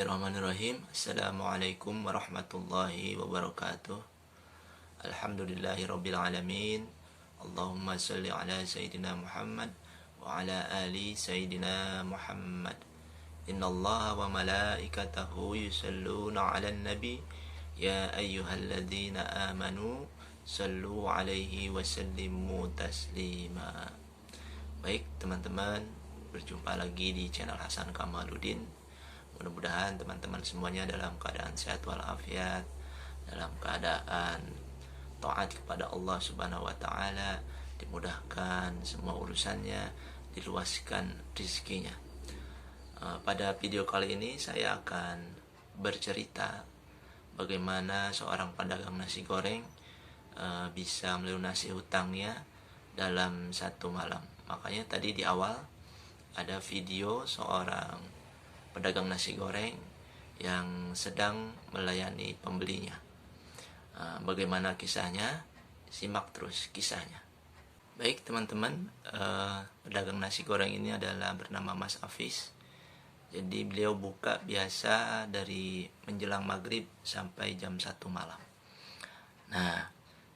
Bismillahirrahmanirrahim. Assalamualaikum warahmatullahi wabarakatuh. Alhamdulillahirabbil alamin. Allahumma shalli ala sayyidina Muhammad wa ala ali sayyidina Muhammad. Innallaha wa malaikatahu yusalluna 'alan nabi ya ayyuhalladzina amanu sallu 'alaihi wa sallimu taslima. Baik teman-teman, berjumpa lagi di channel Hasan Kamaludin. Mudah-mudahan teman-teman semuanya dalam keadaan sehat walafiat, dalam keadaan taat kepada Allah Subhanahu wa taala, dimudahkan semua urusannya, diluaskan rezekinya. Pada video kali ini saya akan bercerita bagaimana seorang pedagang nasi goreng bisa melunasi hutangnya dalam satu malam. Makanya tadi di awal ada video seorang pedagang nasi goreng yang sedang melayani pembelinya. Bagaimana kisahnya? Simak terus kisahnya. Baik teman-teman, pedagang nasi goreng ini adalah bernama Mas Afis. Jadi beliau buka biasa dari menjelang maghrib sampai jam 1 malam. Nah,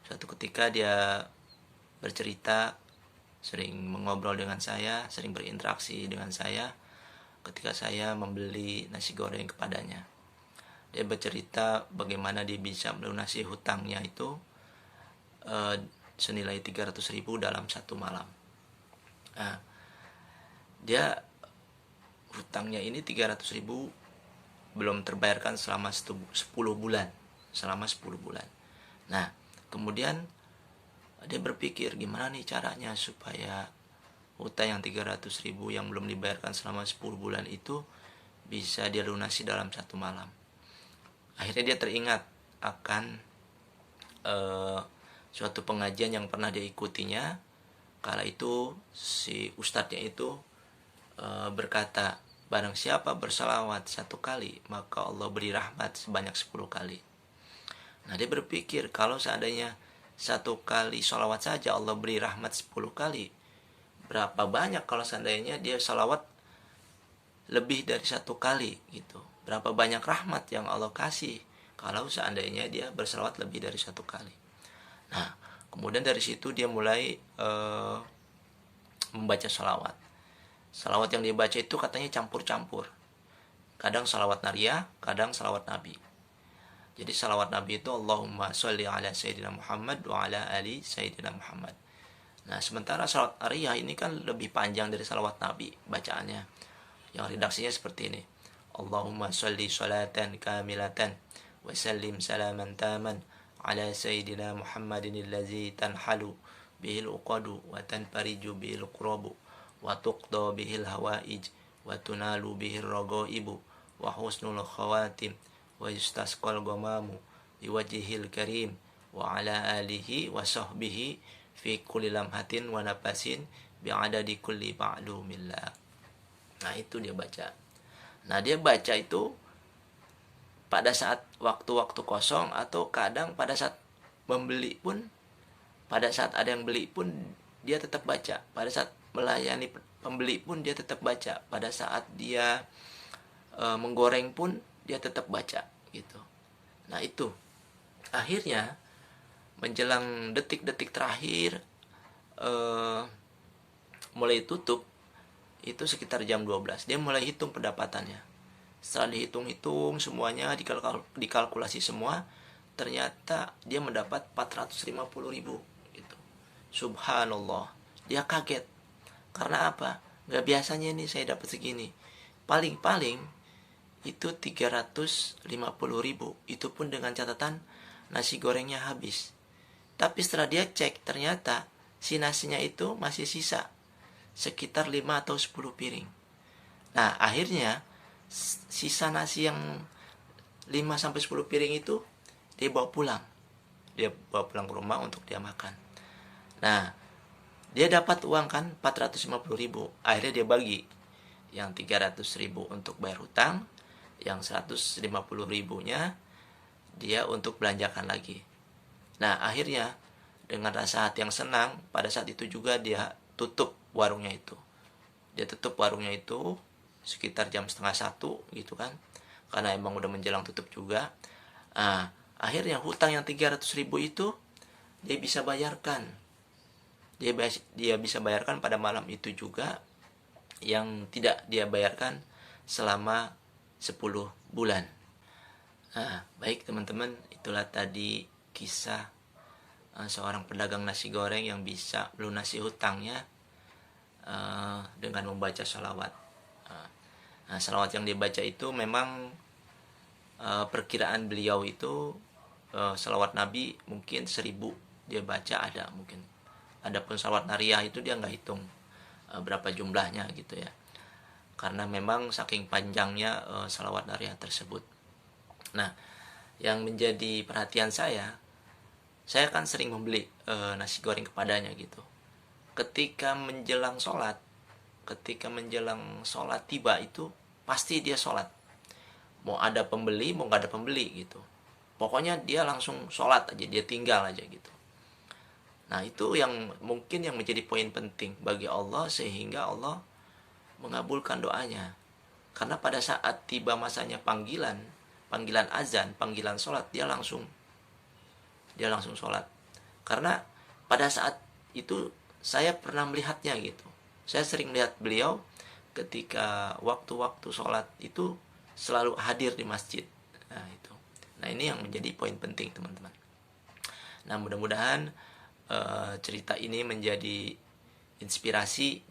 suatu ketika dia bercerita, sering mengobrol dengan saya, sering berinteraksi dengan saya ketika saya membeli nasi goreng kepadanya. Dia bercerita bagaimana dia bisa melunasi hutangnya itu senilai 300.000 dalam satu malam. Nah, dia hutangnya ini 300.000 belum terbayarkan selama 10 bulan. Nah, kemudian dia berpikir gimana nih caranya supaya hutang yang 300.000 yang belum dibayarkan selama 10 bulan itu bisa dia lunasi dalam satu malam. Akhirnya dia teringat akan suatu pengajian yang pernah dia ikutinya. Kala itu si ustadznya itu berkata, barang siapa bersalawat 1 kali maka Allah beri rahmat sebanyak 10 kali. Nah, dia berpikir kalau seandainya 1 kali salawat saja Allah beri rahmat 10 kali, berapa banyak kalau seandainya dia salawat lebih dari 1 kali gitu. Berapa banyak rahmat yang Allah kasih kalau seandainya dia bersalawat lebih dari 1 kali. Nah, kemudian dari situ dia mulai membaca salawat. Salawat yang dia baca itu katanya campur-campur. Kadang salawat nariyah, kadang salawat Nabi. Jadi salawat Nabi itu Allahumma sholli ala sayyidina Muhammad wa ala ali sayyidina Muhammad. Nah, sementara salawat nariyah ini kan lebih panjang dari salawat Nabi bacaannya. Yang redaksinya seperti ini. Allahumma sholli sholatan kamilatan wa sallim salaman taman ala sayyidina Muhammadin allazi tanhalu bihil uqadu wa tanfariju bihil qurabu wa tuqda bihil hawaij wa tunalu bihil ragaibu wa husnul khawatim wa yustasqal ghamamu biwajhil karim wa ala alihi wa sahbihi fi kulli lamhatin wa nafasin bi'adadi kulli ma'lumillah. Nah, itu dia baca. Nah, dia baca itu pada saat waktu-waktu kosong atau kadang pada saat membeli pun, pada saat ada yang beli pun dia tetap baca. Pada saat melayani pembeli pun dia tetap baca. Pada saat dia menggoreng pun dia tetap baca gitu. Nah, itu akhirnya menjelang detik-detik terakhir mulai tutup itu sekitar jam 12. Dia mulai hitung pendapatannya. Setelah dihitung-hitung semuanya, dikalkulasi semua, ternyata dia mendapat 450.000 gitu. Subhanallah. Dia kaget. Karena apa? Gak biasanya nih saya dapat segini. Paling-paling itu 350.000. Itu pun dengan catatan nasi gorengnya habis. Tapi setelah dia cek, ternyata si nasinya itu masih sisa sekitar 5 atau 10 piring. Nah, akhirnya sisa nasi yang 5 sampai 10 piring itu dia bawa pulang. Dia bawa pulang ke rumah untuk dia makan. Nah, dia dapat uang kan 450.000. Akhirnya dia bagi yang 300.000 untuk bayar hutang, yang 150.000-nya dia untuk belanjakan lagi. Nah, akhirnya dengan rasa hati yang senang, pada saat itu juga dia tutup warungnya itu. Dia tutup warungnya itu sekitar jam 12:30 gitu kan. karena emang udah menjelang tutup juga. Akhirnya hutang yang 300.000 itu dia bisa bayarkan. Dia bisa bayarkan pada malam itu juga, yang tidak dia bayarkan selama 10 bulan. Baik teman-teman, itulah tadi kisah seorang pedagang nasi goreng yang bisa melunasi hutangnya dengan membaca salawat. Salawat yang dibaca itu memang perkiraan beliau itu salawat Nabi mungkin 1000 dia baca ada mungkin. Adapun salawat nariyah itu dia nggak hitung berapa jumlahnya gitu ya. Karena memang saking panjangnya salawat nariyah tersebut. Nah, yang menjadi perhatian saya kan sering membeli nasi goreng kepadanya gitu. Ketika menjelang sholat tiba itu pasti dia sholat. Mau ada pembeli, mau nggak ada pembeli gitu. Pokoknya dia langsung sholat aja, dia tinggal aja gitu. Nah, itu yang mungkin yang menjadi poin penting bagi Allah, sehingga Allah mengabulkan doanya. Karena pada saat tiba masanya panggilan azan, panggilan sholat, dia langsung sholat. Karena pada saat itu saya pernah melihatnya gitu. Saya sering melihat beliau ketika waktu-waktu sholat itu selalu hadir di masjid. Nah, ini yang menjadi poin penting teman-teman. Nah, mudah-mudahan cerita ini menjadi inspirasi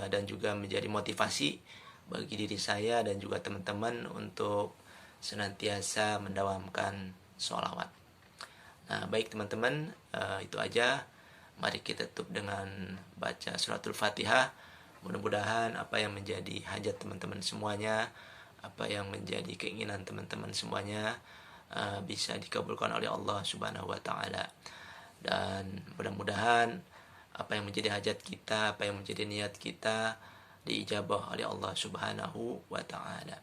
dan juga menjadi motivasi bagi diri saya dan juga teman-teman untuk senantiasa mendawamkan sholawat. Nah, baik teman-teman, itu aja. Mari kita tutup dengan baca suratul Fatihah. Mudah-mudahan apa yang menjadi hajat teman-teman semuanya, apa yang menjadi keinginan teman-teman semuanya bisa dikabulkan oleh Allah Subhanahu wa taala. Dan mudah-mudahan apa yang menjadi hajat kita, apa yang menjadi niat kita diijabah oleh Allah Subhanahu wa taala.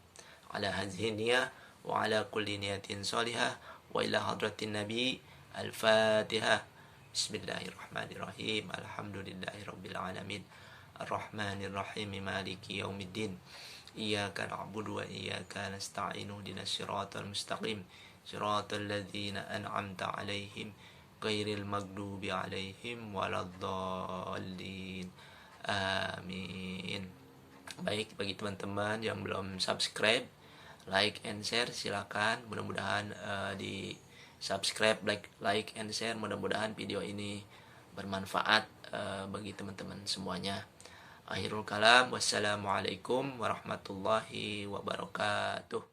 Ala hadhihi niyah wa ala kulli niyatin salihah wa ila hadratin nabi. Al-Fatihah. Bismillahirrahmanirrahim. Alhamdulillahirabbil alamin. Arrahmanirrahim. Maliki yaumiddin. Iyyaka na'budu wa iyyaka nasta'in. Ihdinas siratal mustaqim. Siratal ladzina an'amta 'alaihim ghairil maghdubi 'alaihim waladdallin. Amin. Baik, bagi teman-teman yang belum subscribe, like and share silakan. Mudah-mudahan di subscribe, like and share. Mudah-mudahan video ini bermanfaat bagi teman-teman semuanya. Akhirul kalam, wassalamualaikum warahmatullahi wabarakatuh.